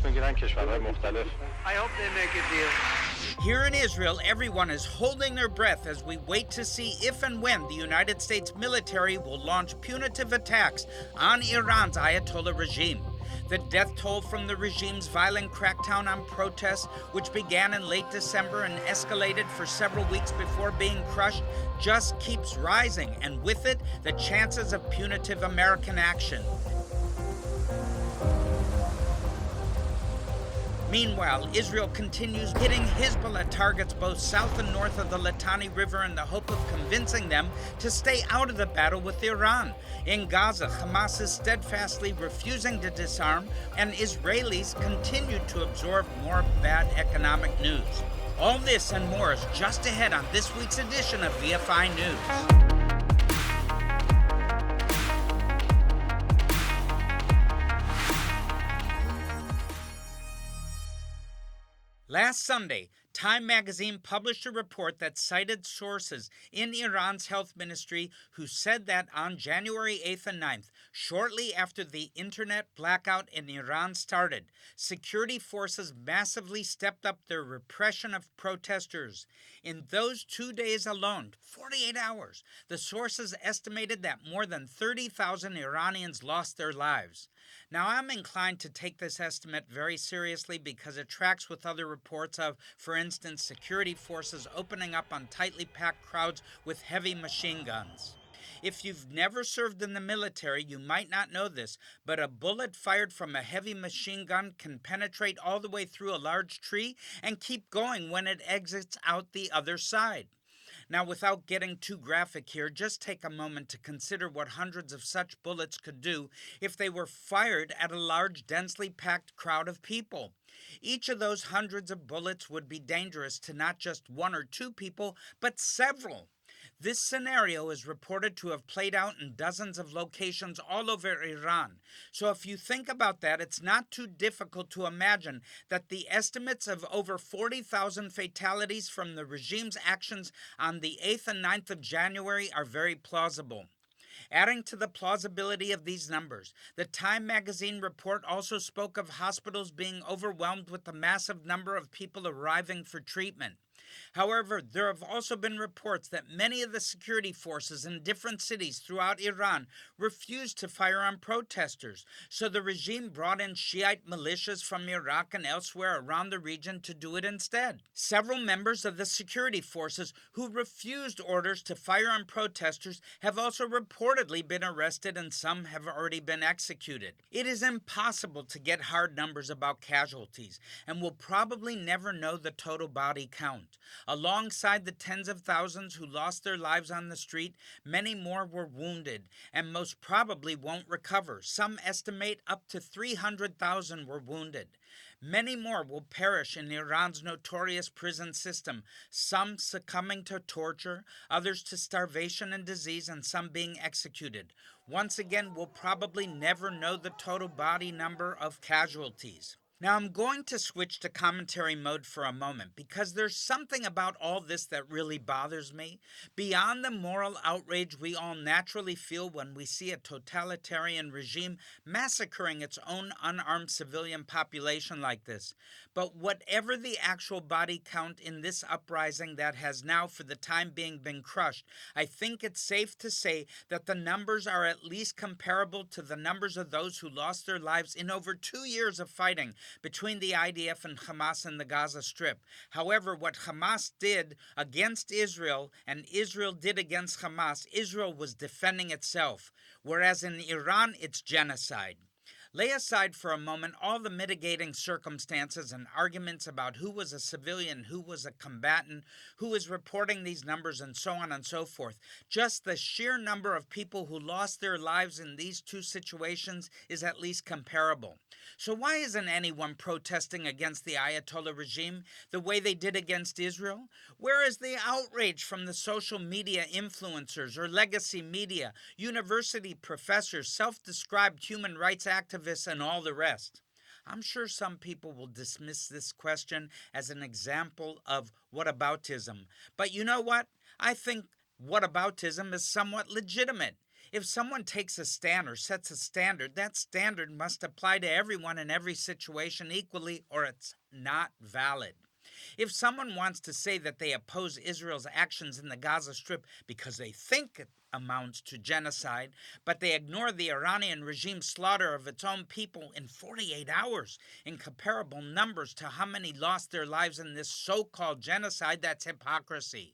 میگیرن کشورهای مختلف. I hope they make a deal. Here in Israel, everyone is holding their breath as we wait to see if and when the United States military will launch punitive attacks on Iran's Ayatollah regime. The death toll from the regime's violent crackdown on protests, which began in late December and escalated for several weeks before being crushed, just keeps rising, and with it, the chances of punitive American action. Meanwhile, Israel continues hitting Hezbollah targets both south and north of the Litani River in the hope of convincing them to stay out of the battle with Iran. In Gaza, Hamas is steadfastly refusing to disarm, and Israelis continue to absorb more bad economic news. All this and more is just ahead on this week's edition of VFI News. Last Sunday, Time magazine published a report that cited sources in Iran's health ministry who said that on January 8th and 9th, shortly after the internet blackout in Iran started, security forces massively stepped up their repression of protesters. In those 2 days alone, 48 hours, the sources estimated that more than 30,000 Iranians lost their lives. Now, I'm inclined to take this estimate very seriously because it tracks with other reports of, for instance, security forces opening up on tightly packed crowds with heavy machine guns. If you've never served in the military, you might not know this, but a bullet fired from a heavy machine gun can penetrate all the way through a large tree and keep going when it exits out the other side. Now, without getting too graphic here, just take a moment to consider what hundreds of such bullets could do if they were fired at a large, densely packed crowd of people. Each of those hundreds of bullets would be dangerous to not just one or two people, but several. This scenario is reported to have played out in dozens of locations all over Iran. So if you think about that, it's not too difficult to imagine that the estimates of over 40,000 fatalities from the regime's actions on the 8th and 9th of January are very plausible. Adding to the plausibility of these numbers, the Time magazine report also spoke of hospitals being overwhelmed with the massive number of people arriving for treatment. However, there have also been reports that many of the security forces in different cities throughout Iran refused to fire on protesters, so the regime brought in Shiite militias from Iraq and elsewhere around the region to do it instead. Several members of the security forces who refused orders to fire on protesters have also reportedly been arrested, and some have already been executed. It is impossible to get hard numbers about casualties, and we'll probably never know the total body count. Alongside the tens of thousands who lost their lives on the street, many more were wounded and most probably won't recover. Some estimate up to 300,000 were wounded. Many more will perish in Iran's notorious prison system, some succumbing to torture, others to starvation and disease, and some being executed. Once again, we'll probably never know the total body number of casualties. Now, I'm going to switch to commentary mode for a moment because there's something about all this that really bothers me. Beyond the moral outrage we all naturally feel when we see a totalitarian regime massacring its own unarmed civilian population like this. But whatever the actual body count in this uprising that has now for the time being been crushed, I think it's safe to say that the numbers are at least comparable to the numbers of those who lost their lives in over 2 years of fighting between the IDF and Hamas in the Gaza Strip. However, what Hamas did against Israel and Israel did against Hamas, Israel was defending itself, whereas in Iran, it's genocide. Lay aside for a moment all the mitigating circumstances and arguments about who was a civilian, who was a combatant, who is reporting these numbers, and so on and so forth. Just the sheer number of people who lost their lives in these two situations is at least comparable. So why isn't anyone protesting against the Ayatollah regime the way they did against Israel? Where is the outrage from the social media influencers or legacy media, university professors, self-described human rights activists, and all the rest? I'm sure some people will dismiss this question as an example of whataboutism. But you know what? I think whataboutism is somewhat legitimate. If someone takes a stand or sets a standard, that standard must apply to everyone in every situation equally, or it's not valid. If someone wants to say that they oppose Israel's actions in the Gaza Strip because they think it amounts to genocide, but they ignore the Iranian regime's slaughter of its own people in 48 hours in comparable numbers to how many lost their lives in this so-called genocide, that's hypocrisy.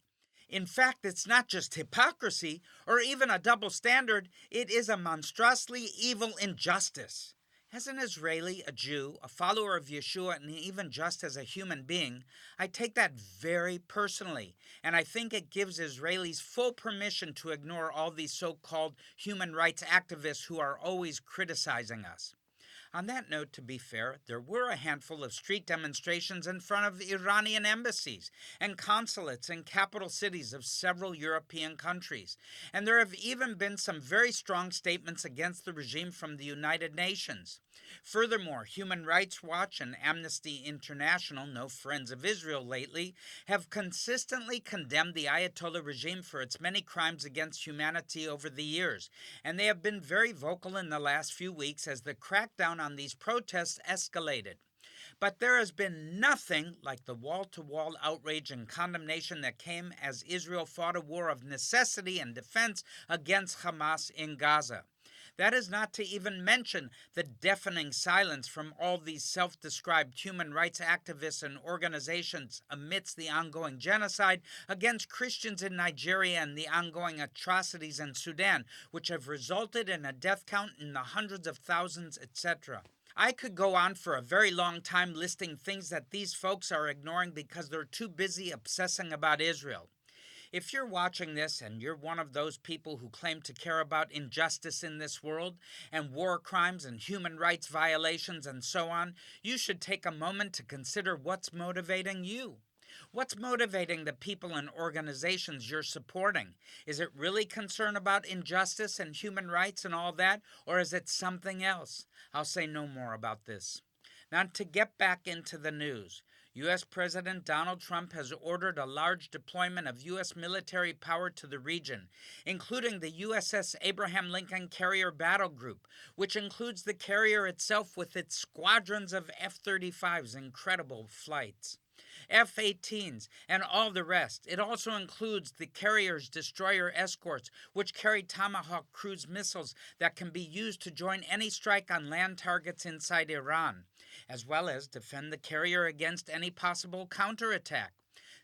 In fact, it's not just hypocrisy or even a double standard, it is a monstrously evil injustice. As an Israeli, a Jew, a follower of Yeshua, and even just as a human being, I take that very personally, and I think it gives Israelis full permission to ignore all these so-called human rights activists who are always criticizing us. On that note, to be fair, there were a handful of street demonstrations in front of Iranian embassies and consulates in capital cities of several European countries, and there have even been some very strong statements against the regime from the United Nations. Furthermore, Human Rights Watch and Amnesty International, no friends of Israel lately, have consistently condemned the Ayatollah regime for its many crimes against humanity over the years, and they have been very vocal in the last few weeks as the crackdown on these protests escalated. But there has been nothing like the wall-to-wall outrage and condemnation that came as Israel fought a war of necessity and defense against Hamas in Gaza. That is not to even mention the deafening silence from all these self-described human rights activists and organizations amidst the ongoing genocide against Christians in Nigeria and the ongoing atrocities in Sudan, which have resulted in a death count in the hundreds of thousands, etc. I could go on for a very long time listing things that these folks are ignoring because they're too busy obsessing about Israel. If you're watching this and you're one of those people who claim to care about injustice in this world and war crimes and human rights violations and so on, you should take a moment to consider what's motivating you. What's motivating the people and organizations you're supporting? Is it really concern about injustice and human rights and all that, or is it something else? I'll say no more about this. Now, to get back into the news, U.S. President Donald Trump has ordered a large deployment of U.S. military power to the region, including the USS Abraham Lincoln Carrier Battle Group, which includes the carrier itself with its squadrons of F-35's incredible flights, F-18s, and all the rest. It also includes the carrier's destroyer escorts, which carry Tomahawk cruise missiles that can be used to join any strike on land targets inside Iran, as well as defend the carrier against any possible counterattack.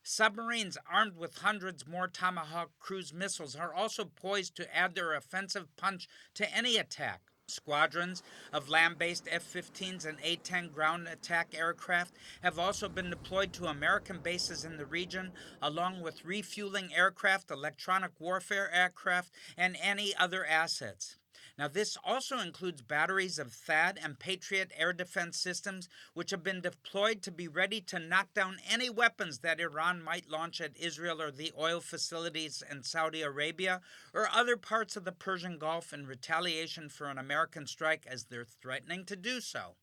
Submarines armed with hundreds more Tomahawk cruise missiles are also poised to add their offensive punch to any attack. Squadrons of land-based F-15s and A-10 ground attack aircraft have also been deployed to American bases in the region, along with refueling aircraft, electronic warfare aircraft, and any other assets. Now, this also includes batteries of THAAD and Patriot air defense systems, which have been deployed to be ready to knock down any weapons that Iran might launch at Israel or the oil facilities in Saudi Arabia or other parts of the Persian Gulf in retaliation for an American strike, as they're threatening to do so.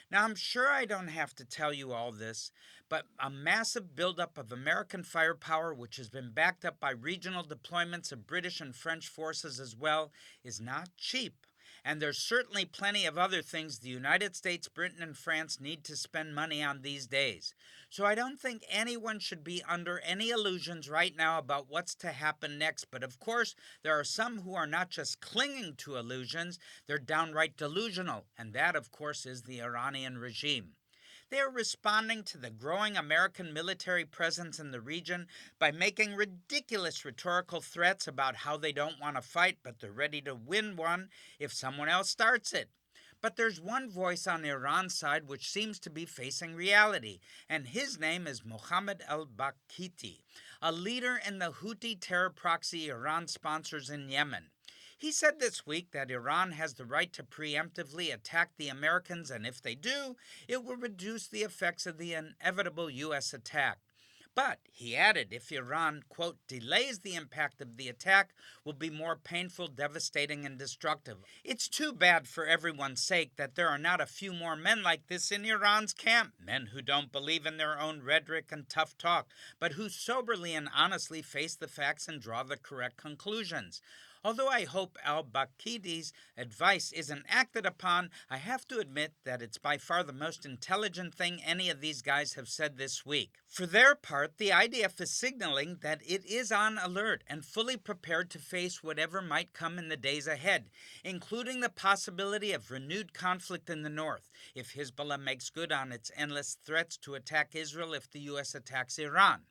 Now, I'm sure I don't have to tell you all this, but a massive buildup of American firepower, which has been backed up by regional deployments of British and French forces as well, is not cheap. And there's certainly plenty of other things the United States, Britain, and France need to spend money on these days. So I don't think anyone should be under any illusions right now about what's to happen next. But of course, there are some who are not just clinging to illusions, they're downright delusional. And that, of course, is the Iranian regime. They are responding to the growing American military presence in the region by making ridiculous rhetorical threats about how they don't want to fight, but they're ready to win one if someone else starts it. But there's one voice on Iran's side which seems to be facing reality, and his name is Mohammed al-Bakiti, a leader in the Houthi terror proxy Iran sponsors in Yemen. He said this week that Iran has the right to preemptively attack the Americans, and if they do, it will reduce the effects of the inevitable U.S. attack. But, he added, if Iran, quote, delays the impact of the attack, will be more painful, devastating, and destructive. It's too bad for everyone's sake that there are not a few more men like this in Iran's camp, men who don't believe in their own rhetoric and tough talk, but who soberly and honestly face the facts and draw the correct conclusions. Although I hope al-Bakidi's advice isn't acted upon, I have to admit that it's by far the most intelligent thing any of these guys have said this week. For their part, the IDF is signaling that it is on alert and fully prepared to face whatever might come in the days ahead, including the possibility of renewed conflict in the north, if Hezbollah makes good on its endless threats to attack Israel if the U.S. attacks Iran.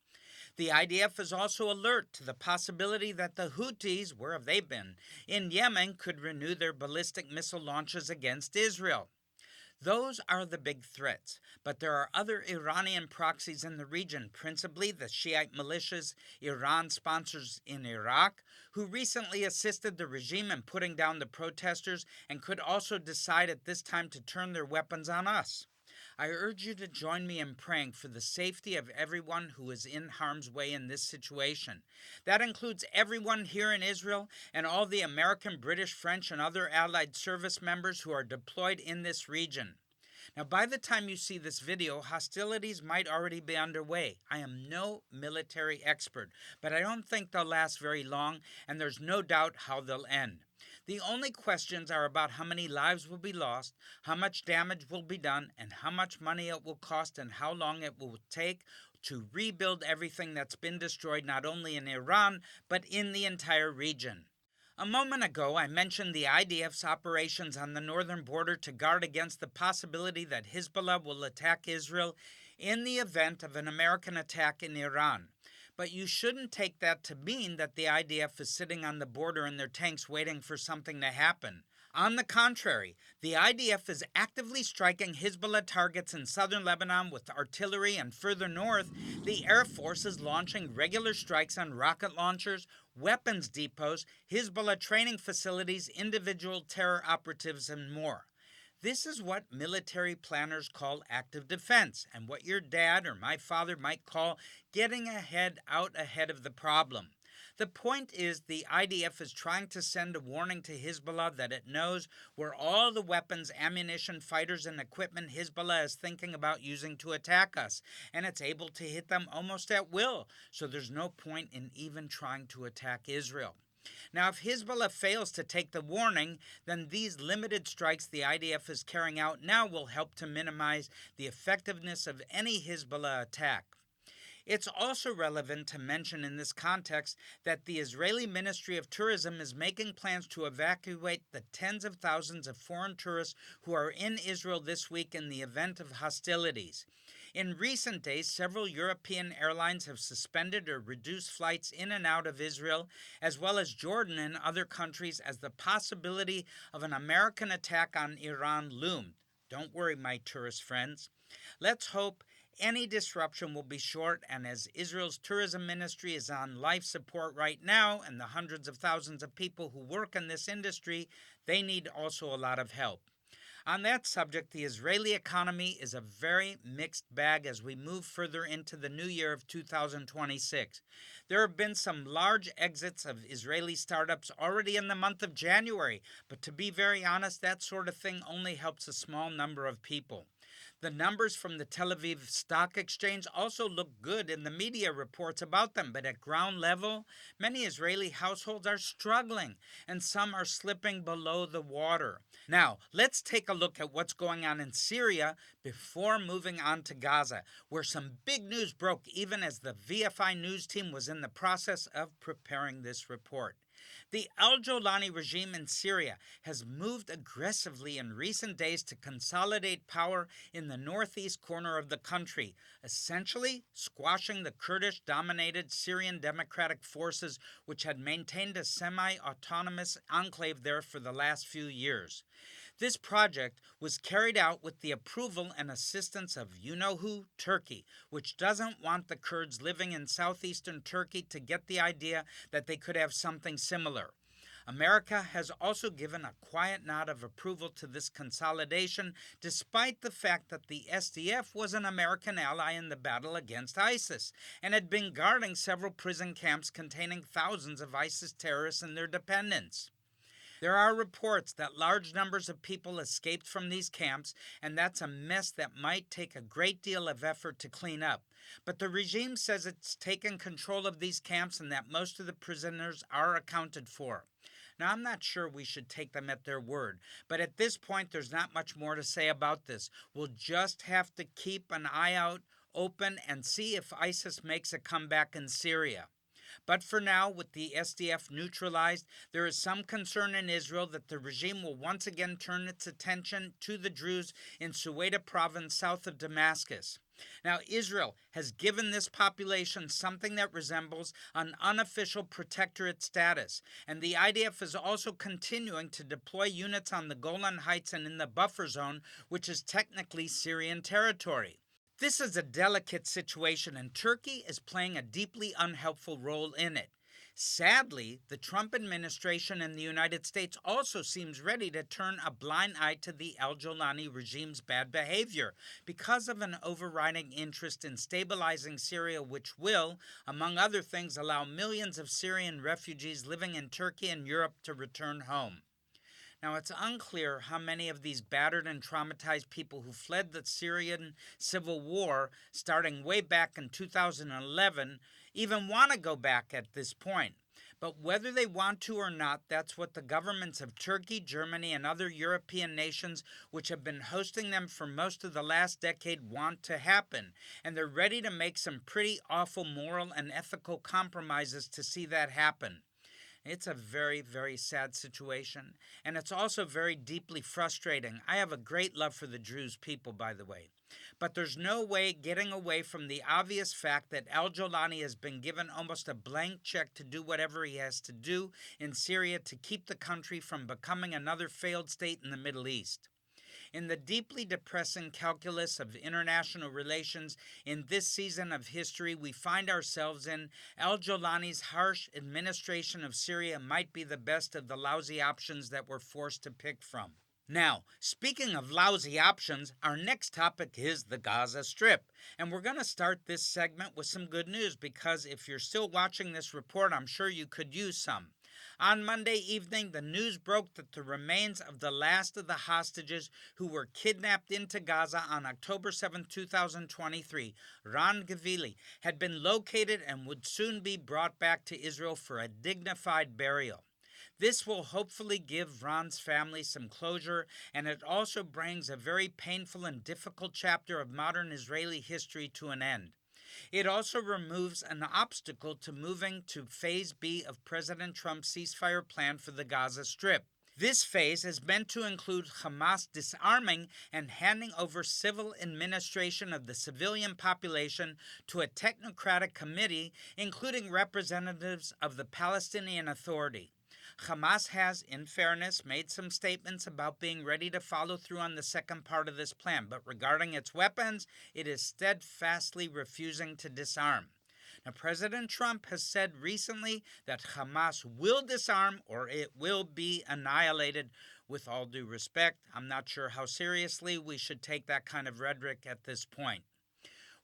The IDF is also alert to the possibility that the Houthis, where have they been, in Yemen could renew their ballistic missile launches against Israel. Those are the big threats, but there are other Iranian proxies in the region, principally the Shiite militias Iran sponsors in Iraq, who recently assisted the regime in putting down the protesters and could also decide at this time to turn their weapons on us. I urge you to join me in praying for the safety of everyone who is in harm's way in this situation. That includes everyone here in Israel and all the American, British, French, and other allied service members who are deployed in this region. Now, by the time you see this video, hostilities might already be underway. I am no military expert, but I don't think they'll last very long, and there's no doubt how they'll end. The only questions are about how many lives will be lost, how much damage will be done, and how much money it will cost and how long it will take to rebuild everything that's been destroyed not only in Iran, but in the entire region. A moment ago, I mentioned the IDF's operations on the northern border to guard against the possibility that Hezbollah will attack Israel in the event of an American attack in Iran. But you shouldn't take that to mean that the IDF is sitting on the border in their tanks waiting for something to happen. On the contrary, the IDF is actively striking Hezbollah targets in southern Lebanon with artillery, and further north, the Air Force is launching regular strikes on rocket launchers, weapons depots, Hezbollah training facilities, individual terror operatives, and more. This is what military planners call active defense, and what your dad or my father might call getting out ahead of the problem. The point is the IDF is trying to send a warning to Hezbollah that it knows where all the weapons, ammunition, fighters, and equipment Hezbollah is thinking about using to attack us, and it's able to hit them almost at will, so there's no point in even trying to attack Israel. Now, if Hezbollah fails to take the warning, then these limited strikes the IDF is carrying out now will help to minimize the effectiveness of any Hezbollah attack. It's also relevant to mention in this context that the Israeli Ministry of Tourism is making plans to evacuate the tens of thousands of foreign tourists who are in Israel this week in the event of hostilities. In recent days, several European airlines have suspended or reduced flights in and out of Israel, as well as Jordan and other countries, as the possibility of an American attack on Iran loomed. Don't worry, my tourist friends. Let's hope any disruption will be short, and as Israel's tourism ministry is on life support right now, and the hundreds of thousands of people who work in this industry, they need also a lot of help. On that subject, the Israeli economy is a very mixed bag as we move further into the new year of 2026. There have been some large exits of Israeli startups already in the month of January, but to be very honest, that sort of thing only helps a small number of people. The numbers from the Tel Aviv Stock Exchange also look good in the media reports about them, but at ground level, many Israeli households are struggling, and some are slipping below the water. Now, let's take a look at what's going on in Syria before moving on to Gaza, where some big news broke even as the VFI news team was in the process of preparing this report. The al-Jolani regime in Syria has moved aggressively in recent days to consolidate power in the northeast corner of the country, essentially squashing the Kurdish-dominated Syrian Democratic Forces, which had maintained a semi-autonomous enclave there for the last few years. This project was carried out with the approval and assistance of you-know-who, Turkey, which doesn't want the Kurds living in southeastern Turkey to get the idea that they could have something similar. America has also given a quiet nod of approval to this consolidation, despite the fact that the SDF was an American ally in the battle against ISIS and had been guarding several prison camps containing thousands of ISIS terrorists and their dependents. There are reports that large numbers of people escaped from these camps, and that's a mess that might take a great deal of effort to clean up. But the regime says it's taken control of these camps and that most of the prisoners are accounted for. Now, I'm not sure we should take them at their word, but at this point, there's not much more to say about this. We'll just have to keep an eye out open and see if ISIS makes a comeback in Syria. But for now, with the SDF neutralized, there is some concern in Israel that the regime will once again turn its attention to the Druze in Suwaida province south of Damascus. Now, Israel has given this population something that resembles an unofficial protectorate status, and the IDF is also continuing to deploy units on the Golan Heights and in the buffer zone, which is technically Syrian territory. This is a delicate situation, and Turkey is playing a deeply unhelpful role in it. Sadly, the Trump administration in the United States also seems ready to turn a blind eye to the al-Jolani regime's bad behavior because of an overriding interest in stabilizing Syria, which will, among other things, allow millions of Syrian refugees living in Turkey and Europe to return home. Now, it's unclear how many of these battered and traumatized people who fled the Syrian civil war starting way back in 2011 even want to go back at this point. But whether they want to or not, that's what the governments of Turkey, Germany, and other European nations, which have been hosting them for most of the last decade, want to happen. And they're ready to make some pretty awful moral and ethical compromises to see that happen. It's a very, very sad situation, and it's also very deeply frustrating. I have a great love for the Druze people, by the way. But there's no way getting away from the obvious fact that al-Jolani has been given almost a blank check to do whatever he has to do in Syria to keep the country from becoming another failed state in the Middle East. In the deeply depressing calculus of international relations in this season of history we find ourselves in, al-Jolani's harsh administration of Syria might be the best of the lousy options that we're forced to pick from. Now, speaking of lousy options, our next topic is the Gaza Strip. And we're going to start this segment with some good news because if you're still watching this report, I'm sure you could use some. On Monday evening, the news broke that the remains of the last of the hostages who were kidnapped into Gaza on October 7, 2023, Ran Gavili, had been located and would soon be brought back to Israel for a dignified burial. This will hopefully give Ron's family some closure, and it also brings a very painful and difficult chapter of modern Israeli history to an end. It also removes an obstacle to moving to Phase B of President Trump's ceasefire plan for the Gaza Strip. This phase is meant to include Hamas disarming and handing over civil administration of the civilian population to a technocratic committee, including representatives of the Palestinian Authority. Hamas has, in fairness, made some statements about being ready to follow through on the second part of this plan, but regarding its weapons, it is steadfastly refusing to disarm. Now, President Trump has said recently that Hamas will disarm or it will be annihilated. With all due respect, I'm not sure how seriously we should take that kind of rhetoric at this point.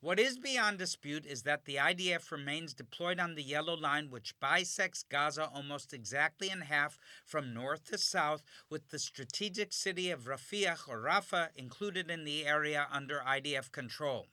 What is beyond dispute is that the IDF remains deployed on the Yellow Line, which bisects Gaza almost exactly in half from north to south, with the strategic city of Rafah or Rafah included in the area under IDF control.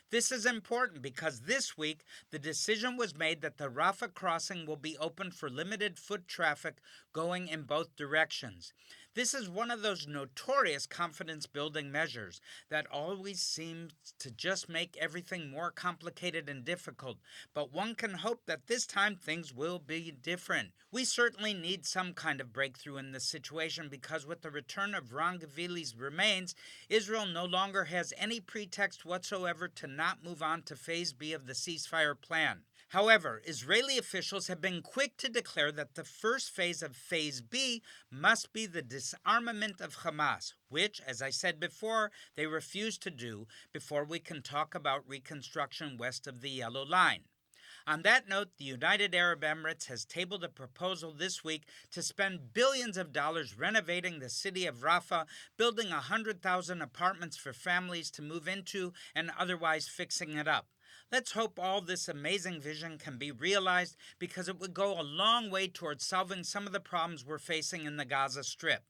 This is important because this week the decision was made that the Rafah crossing will be open for limited foot traffic going in both directions. This is one of those notorious confidence-building measures that always seems to just make everything more complicated and difficult, but one can hope that this time things will be different. We certainly need some kind of breakthrough in this situation because with the return of Ran Gavili's remains, Israel no longer has any pretext whatsoever to not move on to Phase B of the ceasefire plan. However, Israeli officials have been quick to declare that the first phase of Phase B must be the disarmament of Hamas, which, as I said before, they refuse to do before we can talk about reconstruction west of the Yellow Line. On that note, the United Arab Emirates has tabled a proposal this week to spend billions of dollars renovating the city of Rafah, building 100,000 apartments for families to move into, and otherwise fixing it up. Let's hope all this amazing vision can be realized because it would go a long way towards solving some of the problems we're facing in the Gaza Strip.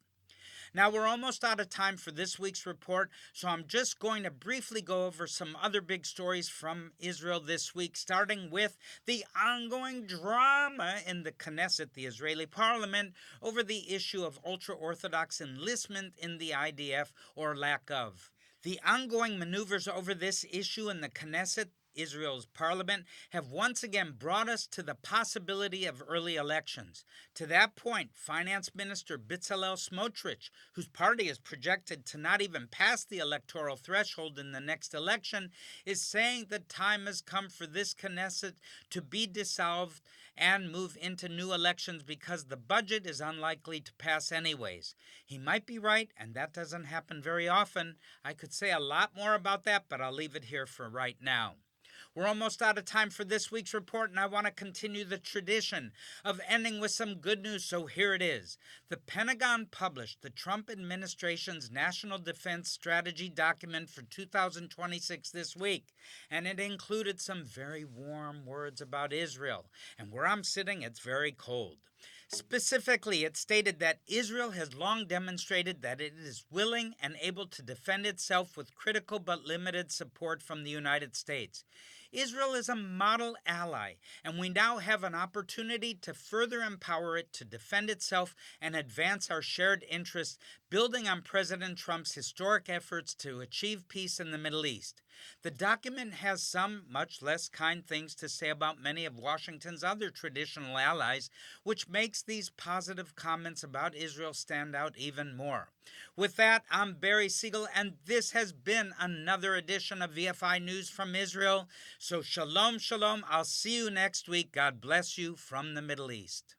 Now, we're almost out of time for this week's report, so I'm just going to briefly go over some other big stories from Israel this week, starting with the ongoing drama in the Knesset, the Israeli parliament, over the issue of ultra-Orthodox enlistment in the IDF or lack of. The ongoing maneuvers over this issue in the Knesset, Israel's parliament, have once again brought us to the possibility of early elections. To that point, Finance Minister Bezalel Smotrich, whose party is projected to not even pass the electoral threshold in the next election, is saying the time has come for this Knesset to be dissolved and move into new elections because the budget is unlikely to pass anyways. He might be right, and that doesn't happen very often. I could say a lot more about that, but I'll leave it here for right now. We're almost out of time for this week's report, and I want to continue the tradition of ending with some good news, so here it is. The Pentagon published the Trump administration's National Defense Strategy document for 2026 this week, and it included some very warm words about Israel. And where I'm sitting, it's very cold. Specifically, it stated that Israel has long demonstrated that it is willing and able to defend itself with critical but limited support from the United States. Israel is a model ally, and we now have an opportunity to further empower it to defend itself and advance our shared interests, building on President Trump's historic efforts to achieve peace in the Middle East. The document has some much less kind things to say about many of Washington's other traditional allies, which makes these positive comments about Israel stand out even more. With that, I'm Barry Siegel, and this has been another edition of VFI News from Israel. So shalom, shalom. I'll see you next week. God bless you from the Middle East.